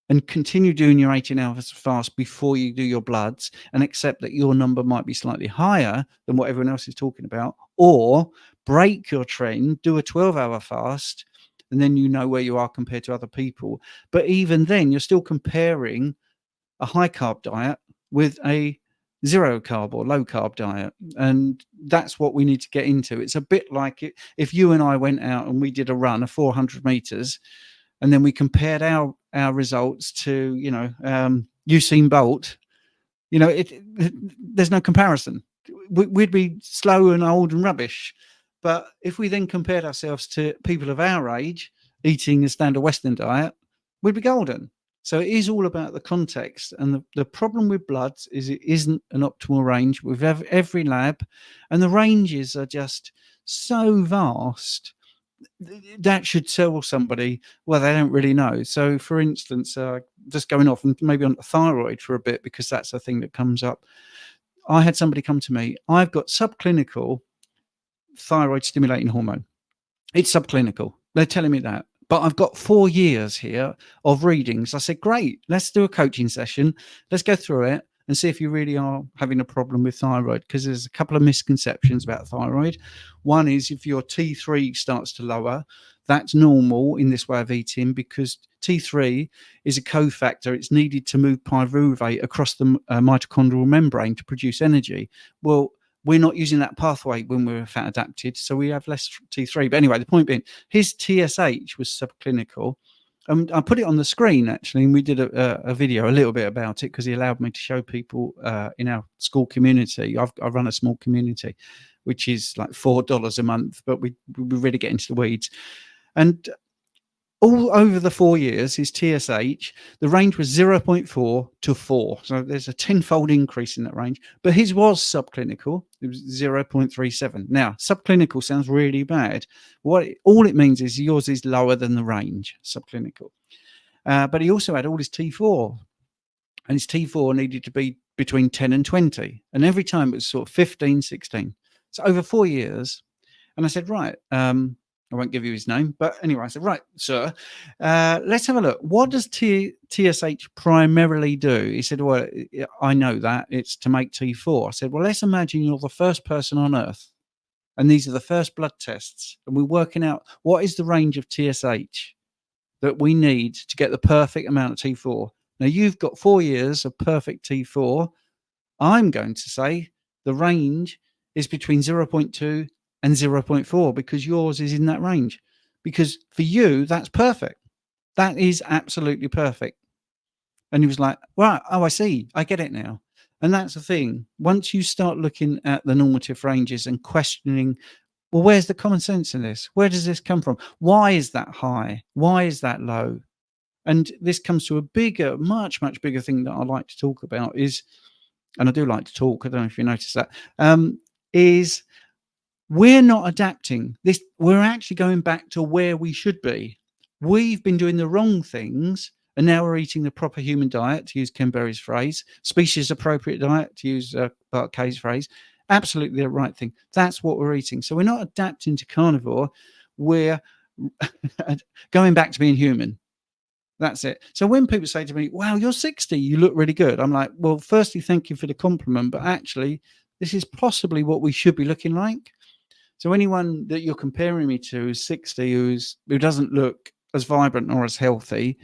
and continue doing your 18 hours fast before you do your bloods, and accept that your number might be slightly higher than what everyone else is talking about, or break your trend, do a 12-hour fast, and then you know where you are compared to other people. But even then, you're still comparing a high carb diet with a zero carb or low carb diet, and that's what we need to get into. It's a bit like if you and I went out and we did a run of 400 meters, and then we compared our results to, you know, Usain Bolt. You know, there's no comparison. We'd be slow and old and rubbish. But if we then compared ourselves to people of our age eating a standard Western diet, we'd be golden. So it is all about the context. And the problem with bloods is it isn't an optimal range with every lab, and the ranges are just so vast that should tell somebody, well, they don't really know. So, for instance, just going off and maybe on the thyroid for a bit, because that's a thing that comes up. I had somebody come to me. I've got subclinical thyroid stimulating hormone. It's subclinical. They're telling me that. But I've got 4 years here of readings. I said, great, let's do a coaching session. Let's go through it and see if you really are having a problem with thyroid, because there's a couple of misconceptions about thyroid. One is if your T3 starts to lower, that's normal in this way of eating, because T3 is a cofactor. It's needed to move pyruvate across the mitochondrial membrane to produce energy. Well, we're not using that pathway when we're fat adapted, so we have less T3. But anyway, the point being, his TSH was subclinical. I put it on the screen, actually, and we did a video a little bit about it, because he allowed me to show people in our school community. I run a small community, which is like $4 a month, but we really get into the weeds. And all over the 4 years, his TSH, the range was 0.4 to 4. So there's a 10-fold increase in that range. But his was subclinical. It was 0.37. Now, subclinical sounds really bad. All it means is yours is lower than the range, subclinical. But he also had all his T4. and his T4 needed to be between 10 and 20. And every time it was sort of 15, 16. So over 4 years. And I said, right, I won't give you his name, but anyway, I said, right, sir, let's have a look. What does TSH primarily do? He said, well, I know that. It's to make T4. I said, well, let's imagine you're the first person on Earth, and these are the first blood tests, and we're working out what is the range of TSH that we need to get the perfect amount of T4. Now, you've got 4 years of perfect T4. I'm going to say the range is between 0.2 and 0.4 because yours is in that range. Because for you, that's perfect. That is absolutely perfect. And he was like, right, oh, I see. I get it now. And that's the thing. Once you start looking at the normative ranges and questioning, well, where's the common sense in this? Where does this come from? Why is that high? Why is that low? And this comes to a bigger, much, much bigger thing that I like to talk about is, and I do like to talk, I don't know if you noticed that, is we're not adapting this. We're actually going back to where we should be. We've been doing the wrong things, and now we're eating the proper human diet, to use Ken Berry's phrase, species appropriate diet, to use Bart Kay's phrase. Absolutely the right thing. That's what we're eating. So we're not adapting to carnivore. We're going back to being human. That's it. So when people say to me, wow, you're 60, you look really good. I'm like, well, firstly, thank you for the compliment, but actually, this is possibly what we should be looking like. So anyone that you're comparing me to who's 60, who doesn't look as vibrant or as healthy,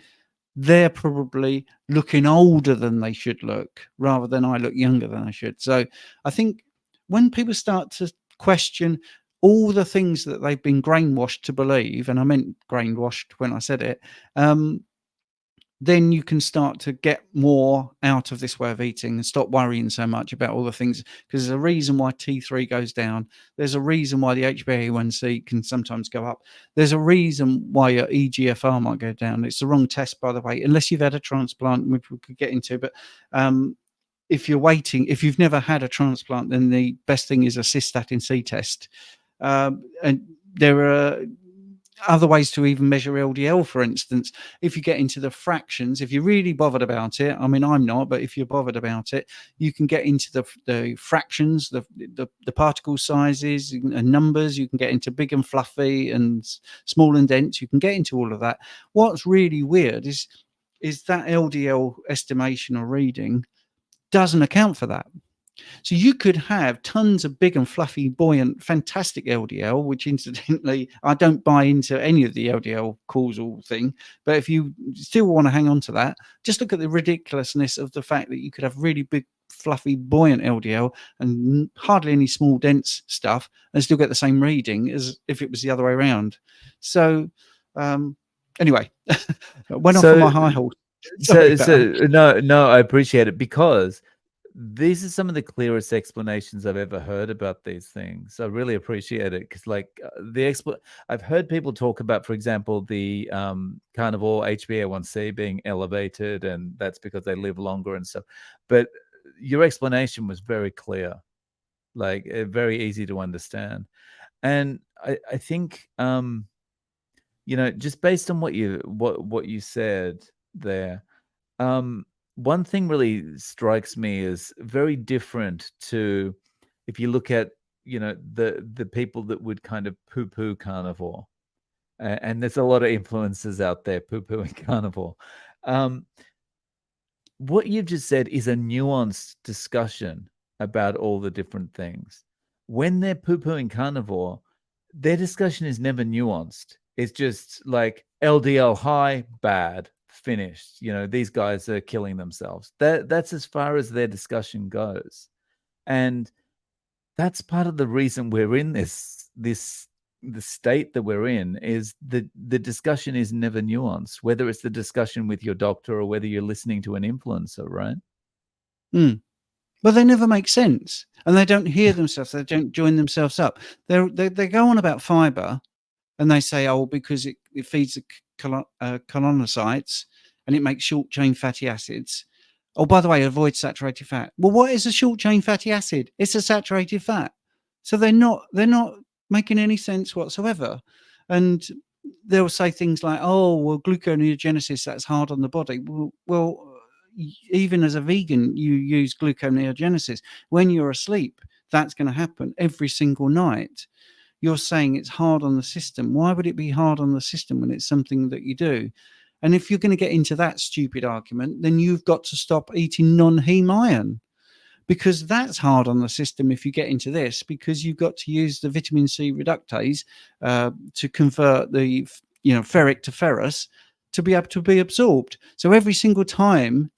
they're probably looking older than they should look, rather than I look younger than I should. So I think when people start to question all the things that they've been brainwashed to believe, and I meant brainwashed when I said it, then you can start to get more out of this way of eating and stop worrying so much about all the things, because there's a reason why T3 goes down. There's a reason why the HbA1c can sometimes go up. There's a reason why your EGFR might go down. It's the wrong test, by the way, unless you've had a transplant, which we could get into. But if you're waiting, if you've never had a transplant, then the best thing is a cystatin C test. And there are other ways to even measure LDL, for instance. If you get into the fractions, if you're really bothered about it, I mean, I'm not, but if you're bothered about it, you can get into the fractions, the particle sizes and numbers. You can get into big and fluffy and small and dense. You can get into all of that. What's really weird is that LDL estimation or reading doesn't account for that. So you could have tons of big and fluffy, buoyant, fantastic LDL, which incidentally, I don't buy into any of the LDL causal thing. But if you still want to hang on to that, just look at the ridiculousness of the fact that you could have really big, fluffy, buoyant LDL and hardly any small, dense stuff and still get the same reading as if it was the other way around. So anyway, went off on my high horse. So no, I appreciate it, because these are some of the clearest explanations I've ever heard about these things. I really appreciate it, because I've heard people talk about, for example, the carnivore HbA1c being elevated, and that's because they live longer and stuff. But your explanation was very clear, like very easy to understand. And I think just based on what you said there, one thing really strikes me as very different to, if you look at the people that would kind of poo-poo carnivore, and there's a lot of influencers out there poo-pooing carnivore. What you've just said is a nuanced discussion about all the different things. When they're poo-pooing carnivore, their discussion is never nuanced. It's just like LDL high, bad, finished. These guys are killing themselves. That's as far as their discussion goes. And that's part of the reason we're in the state that we're in, is the discussion is never nuanced, whether it's the discussion with your doctor or whether you're listening to an influencer, right? Well, they never make sense, and they don't hear themselves. They don't join themselves up. They go on about fiber, and they say, oh, because it feeds the colonocytes and it makes short chain fatty acids. Oh, by the way, avoid saturated fat. Well, what is a short chain fatty acid? It's a saturated fat. So they're not making any sense whatsoever. And they'll say things like, oh, well, gluconeogenesis, that's hard on the body. Well, even as a vegan, you use gluconeogenesis. When you're asleep, that's going to happen every single night. You're saying it's hard on the system. Why would it be hard on the system when it's something that you do? And if you're going to get into that stupid argument, then you've got to stop eating non-heme iron, because that's hard on the system if you get into this, because you've got to use the vitamin C reductase to convert the ferric to ferrous to be able to be absorbed. So every single time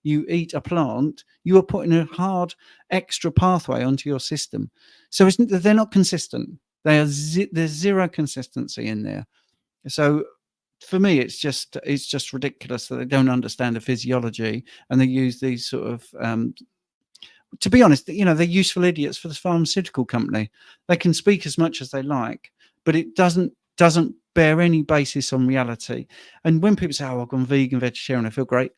you eat a plant, you are putting a hard extra pathway onto your system. So they're not consistent. There's zero consistency in there. So for me, it's just ridiculous that they don't understand the physiology, and they use these sort of to be honest, they're useful idiots for the pharmaceutical company. They can speak as much as they like, but it doesn't bear any basis on reality. And when people say, "Oh, I've gone vegan, vegetarian, I feel great,"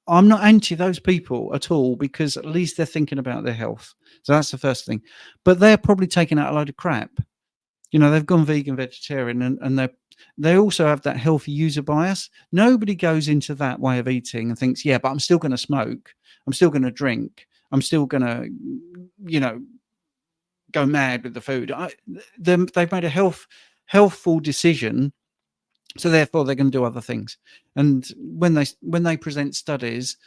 I'm not anti those people at all, because at least they're thinking about their health. So that's the first thing. But they're probably taking out a load of crap. They've gone vegan, vegetarian, and they also have that healthy user bias. Nobody goes into that way of eating and thinks, yeah, but I'm still going to smoke, I'm still going to drink, I'm still going to, go mad with the food. They've made a healthful decision, so therefore they're going to do other things. And when they present studies,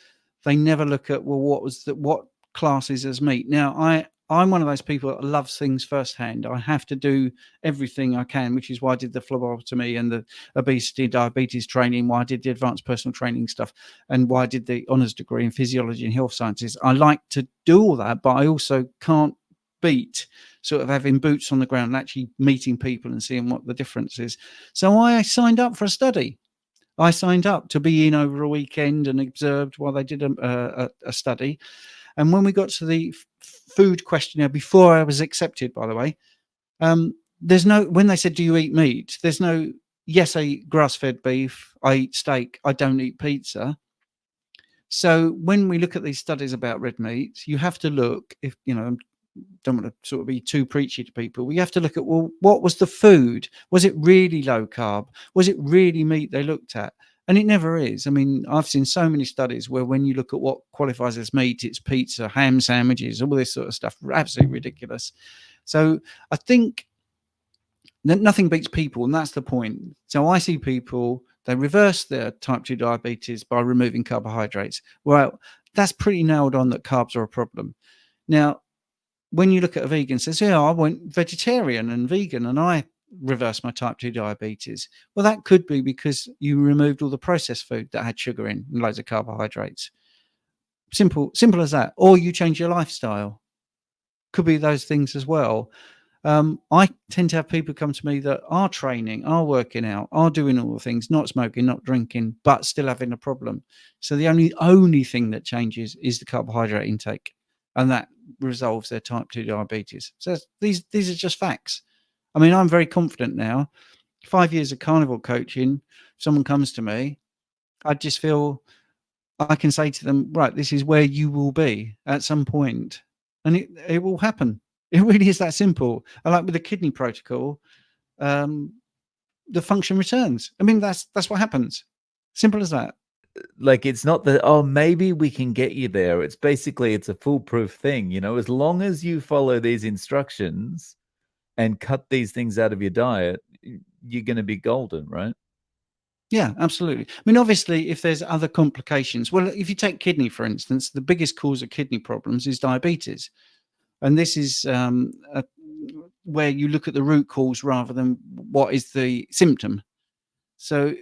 they never look at, well, what classes as meat. Now, I'm one of those people that loves things firsthand. I have to do everything I can, which is why I did the phlebotomy and the obesity, diabetes training, why I did the advanced personal training stuff, and why I did the honours degree in physiology and health sciences. I like to do all that, but I also can't beat sort of having boots on the ground and actually meeting people and seeing what the difference is. So I signed up for a study. I signed up to be in over a weekend and observed while they did a study. And when we got to the food questionnaire, before I was accepted, by the way, there's no, when they said, do you eat meat? There's no, yes, I eat grass-fed beef, I eat steak, I don't eat pizza. So when we look at these studies about red meat, you have to look, if don't want to sort of be too preachy to people, we have to look at, well, what was the food? Was it really low carb? Was it really meat they looked at? And it never is. I mean, I've seen so many studies where when you look at what qualifies as meat, it's pizza, ham sandwiches, all this sort of stuff. Absolutely ridiculous. So I think that nothing beats people, and that's the point. So I see people, they reverse their type 2 diabetes by removing carbohydrates. Well, that's pretty nailed on, that carbs are a problem. Now, when you look at a vegan, says, yeah, I went vegetarian and vegan and I reversed my type 2 diabetes. Well, that could be because you removed all the processed food that had sugar in and loads of carbohydrates. Simple as that. Or you change your lifestyle. Could be those things as well. I tend to have people come to me that are training, are working out, are doing all the things, not smoking, not drinking, but still having a problem. So the only thing that changes is the carbohydrate intake, and that resolves their type 2 diabetes. So these are just facts. I mean, I'm very confident now. 5 years of carnivore coaching, if someone comes to me, I just feel I can say to them, right, this is where you will be at some point, and it will happen. It really is that simple. And like with the kidney protocol, the function returns. I mean, that's what happens. Simple as that. Like, it's not that, oh, maybe we can get you there. It's basically, it's a foolproof thing. As long as you follow these instructions and cut these things out of your diet, you're going to be golden, right? Yeah, absolutely. I mean, obviously, if there's other complications, well, if you take kidney, for instance, the biggest cause of kidney problems is diabetes. And this is where you look at the root cause rather than what is the symptom. So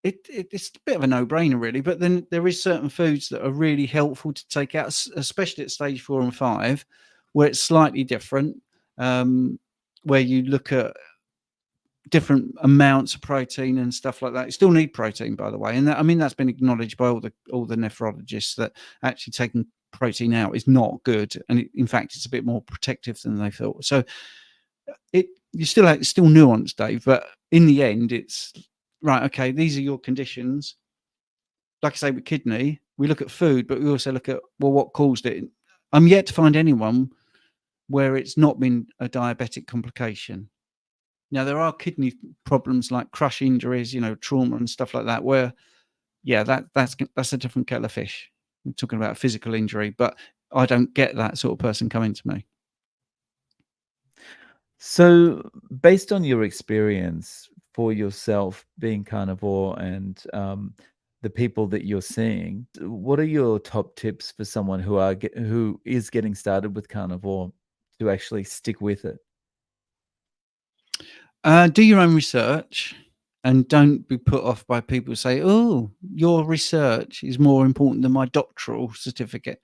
it's a bit of a no-brainer, really. But then there is certain foods that are really helpful to take out, especially at stage 4 and 5, where it's slightly different, where you look at different amounts of protein and stuff like that. You still need protein, by the way, and that's been acknowledged by all the nephrologists, that actually taking protein out is not good, and in fact it's a bit more protective than they thought. So it's still nuanced, Dave, but in the end it's right. Okay, these are your conditions. Like I say, with kidney, we look at food, but we also look at, well, what caused it. I'm yet to find anyone where it's not been a diabetic complication. Now, there are kidney problems like crush injuries, trauma and stuff like that, where yeah, that's a different kettle of fish. We're talking about a physical injury, but I don't get that sort of person coming to me. So, based on your experience for yourself being carnivore and the people that you're seeing, what are your top tips for someone who is getting started with carnivore to actually stick with it? Do your own research and don't be put off by people who say, "Oh, your research is more important than my doctoral certificate,"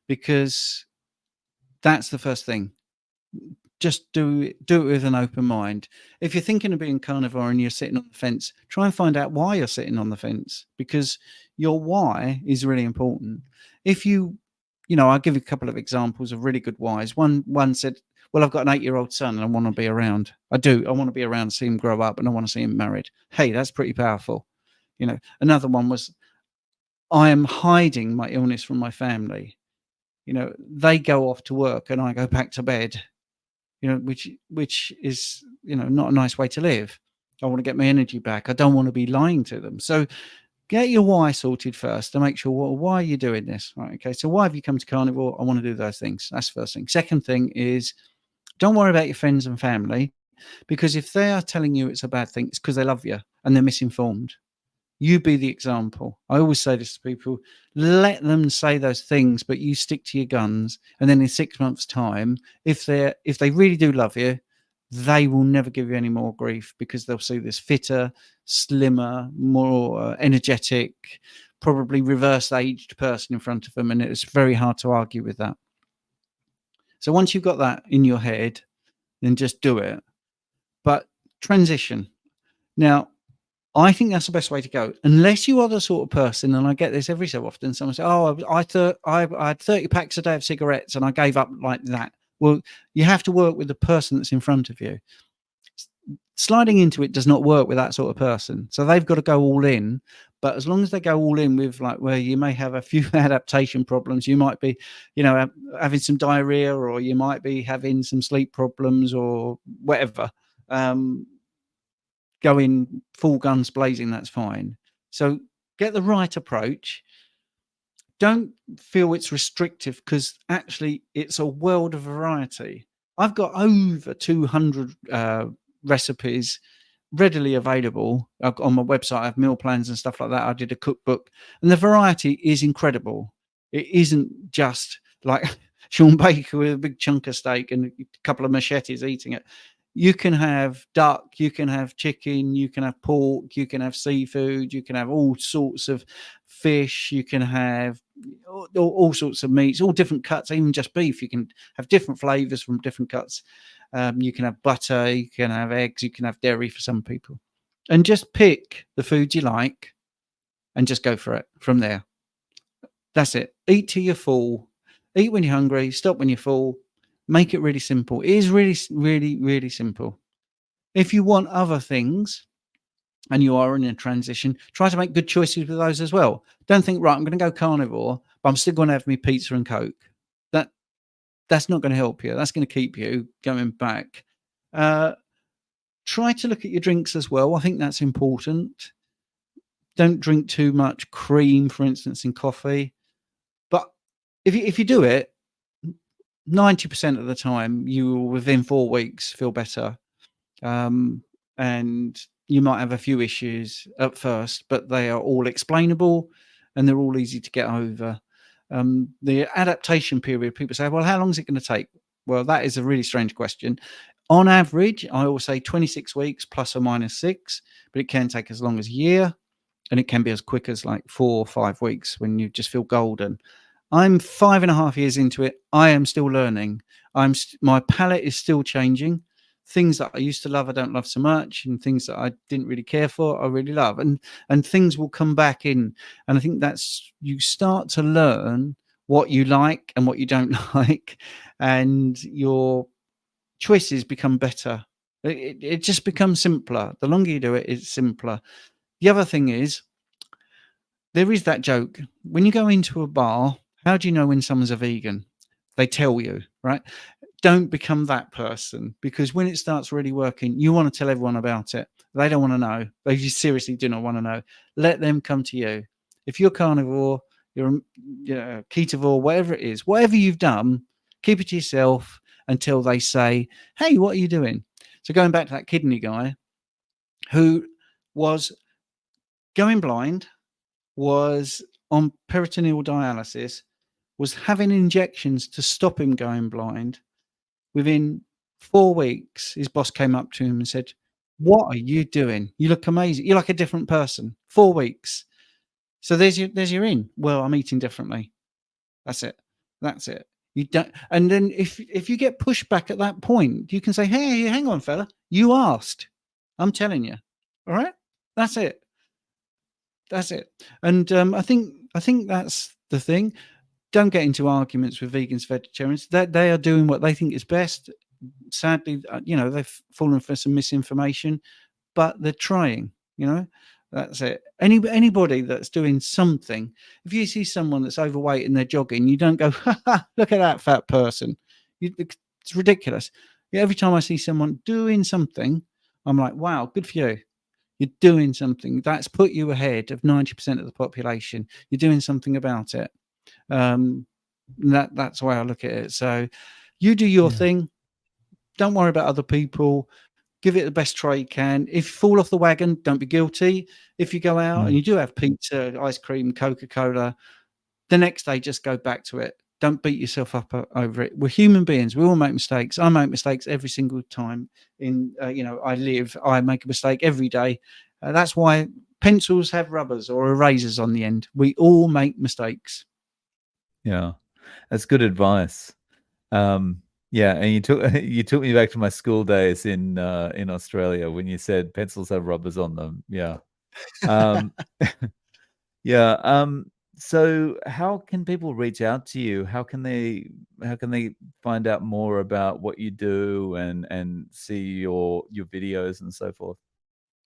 because that's the first thing. Just do it with an open mind. If you're thinking of being carnivore and you're sitting on the fence, try and find out why you're sitting on the fence, because your why is really important. If I'll give you a couple of examples of really good whys. One said, "Well, I've got an 8-year-old son and I want to be around. I do. I want to be around, see him grow up, and I want to see him married." Hey, that's pretty powerful. Another one was, "I am hiding my illness from my family. They go off to work and I go back to bed, which is, not a nice way to live. I want to get my energy back. I don't want to be lying to them." So get your why sorted first to make sure, well, why are you doing this? Right. Okay. So why have you come to carnivore? I want to do those things. That's the first thing. Second thing is, don't worry about your friends and family, because if they are telling you it's a bad thing, it's because they love you and they're misinformed. You be the example. I always say this to people: let them say those things, but you stick to your guns. And then in 6 months' time, if they really do love you, they will never give you any more grief, because they'll see this fitter, slimmer, more energetic, probably reverse aged person in front of them, and it's very hard to argue with that. So once you've got that in your head, then just do it. But transition. Now, I think that's the best way to go, unless you are the sort of person, and I get this every so often. Someone says, "Oh, I had 30 packs a day of cigarettes and I gave up like that." Well, you have to work with the person that's in front of you. Sliding into it does not work with that sort of person. So they've got to go all in. But as long as they go all in with, like, where you may have a few adaptation problems, you might be, having some diarrhea, or you might be having some sleep problems or whatever. Going full guns blazing, that's fine. So get the right approach. Don't feel it's restrictive, because actually it's a world of variety. I've got over 200 recipes readily available. On my website, I have meal plans and stuff like that. I did a cookbook, and the variety is incredible. It isn't just like Sean Baker with a big chunk of steak and a couple of machetes eating it. You can have duck, you can have chicken, you can have pork, you can have seafood, you can have all sorts of fish, you can have all sorts of meats, all different cuts, even just beef. You can have different flavors from different cuts. You can have butter, you can have eggs, you can have dairy for some people. And just pick the food you like and just go for it from there. That's it. Eat till you're full. Eat when you're hungry. Stop when you're full. Make it really simple. It is really, really, really simple. If you want other things and you are in a transition, try to make good choices with those as well. Don't think, right, I'm going to go carnivore, but I'm still going to have me pizza and Coke. That's not going to help you. That's going to keep you going back. Uh, Try to look at your drinks as well. I think that's important. Don't drink too much cream, for instance, in coffee. But if you do it, 90% of the time, you will within 4 weeks feel better. And you might have a few issues at first, but they are all explainable and they're all easy to get over. The adaptation period, people say, well, how long is it going to take? Well, that is a really strange question. On average, I always say 26 weeks plus or minus 6, but it can take as long as a year, and it can be as quick as like 4 or 5 weeks when you just feel golden. I'm 5.5 years into it. I am still learning. My palate is still changing. Things that I used to love, I don't love so much, and things that I didn't really care for, I really love. And things will come back in. And I think that's, you start to learn what you like and what you don't like, and your choices become better. It just becomes simpler. The longer you do it, it's simpler. The other thing is, there is that joke. When you go into a bar, how do you know when someone's a vegan? They tell you, right? Don't become that person, because when it starts really working, you want to tell everyone about it. They don't want to know. They just seriously do not want to know. Let them come to you. If you're carnivore, you're ketovore, whatever it is, whatever you've done, keep it to yourself until they say, hey, what are you doing? So going back to that kidney guy who was going blind, was on peritoneal dialysis, was having injections to stop him going blind. Within 4 weeks, his boss came up to him and said, what are you doing? You look amazing. You're like a different person. 4 weeks. So there's your in. Well, I'm eating differently. That's it. That's it. You don't. And then if you get pushback at that point, you can say, hey, hang on, fella. You asked. I'm telling you. All right. That's it. That's it. And I think that's the thing. Don't get into arguments with vegans, vegetarians. That they are doing what they think is best. Sadly, they've fallen for some misinformation, but they're trying. That's it. Anybody that's doing something. If you see someone that's overweight and they're jogging, you don't go, ha, ha, look at that fat person. It's ridiculous. Every time I see someone doing something, I'm like, wow, good for you. You're doing something that's put you ahead of 90% of the population. You're doing something about it. That's the way I look at it. So you do your thing. Don't worry about other people. Give it the best try you can. If you fall off the wagon, don't be guilty. If you go out and you do have pizza, ice cream, Coca-Cola, the next day just go back to it. Don't beat yourself up over it. We're human beings. We all make mistakes. I make mistakes every single time. I make a mistake every day. That's why pencils have rubbers or erasers on the end. We all make mistakes. Yeah, that's good advice. Yeah, and you took me back to my school days in Australia when you said pencils have rubbers on them. Yeah. Yeah. So how can people reach out to you? How can they find out more about what you do and see your videos and so forth?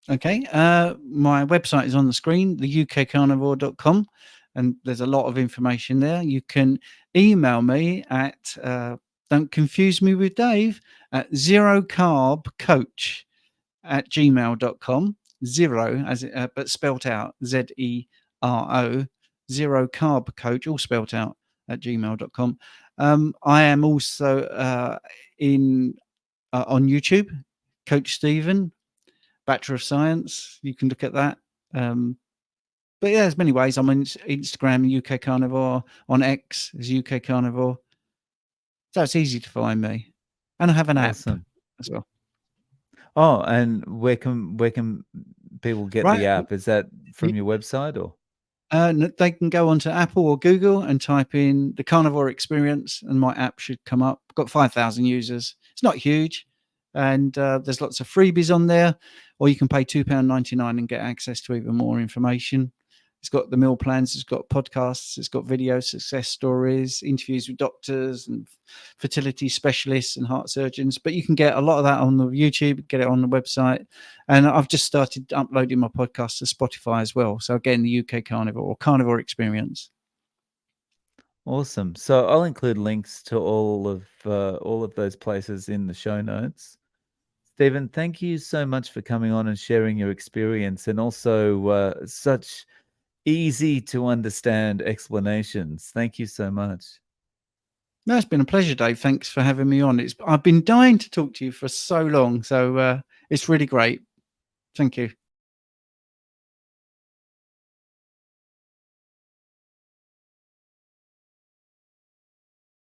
Okay. My website is on the screen, theukcarnivore.com, and there's a lot of information there. You can email me at, don't confuse me with Dave, at zerocarb@gmail.com. Zero, but spelt out, ZERO, zero carb coach, all spelt out, at gmail.com. I am also on YouTube, Coach Stephen, Bachelor of Science. You can look at that. But yeah, there's many ways. I'm on Instagram, UK Carnivore, on X as UK Carnivore. So it's easy to find me. And I have an app Awesome. as well. Oh, and where can people get the Right. app? Is that from your website or? They can go onto Apple or Google and type in the Carnivore Experience, and my app should come up. Got 5,000 users. It's not huge, and there's lots of freebies on there. Or you can pay £2.99 and get access to even more information. It's got the meal plans. It's got podcasts. It's got videos, success stories, interviews with doctors and fertility specialists and heart surgeons. But you can get a lot of that on the YouTube. Get it on the website. And I've just started uploading my podcast to Spotify as well. So again, the UK Carnivore or Carnivore Experience. Awesome. So I'll include links to all of those places in the show notes. Stephen, thank you so much for coming on and sharing your experience and also such easy to understand explanations. Thank you so much. No, it's been a pleasure, Dave. Thanks for having me on. I've been dying to talk to you for so long. So it's really great. Thank you.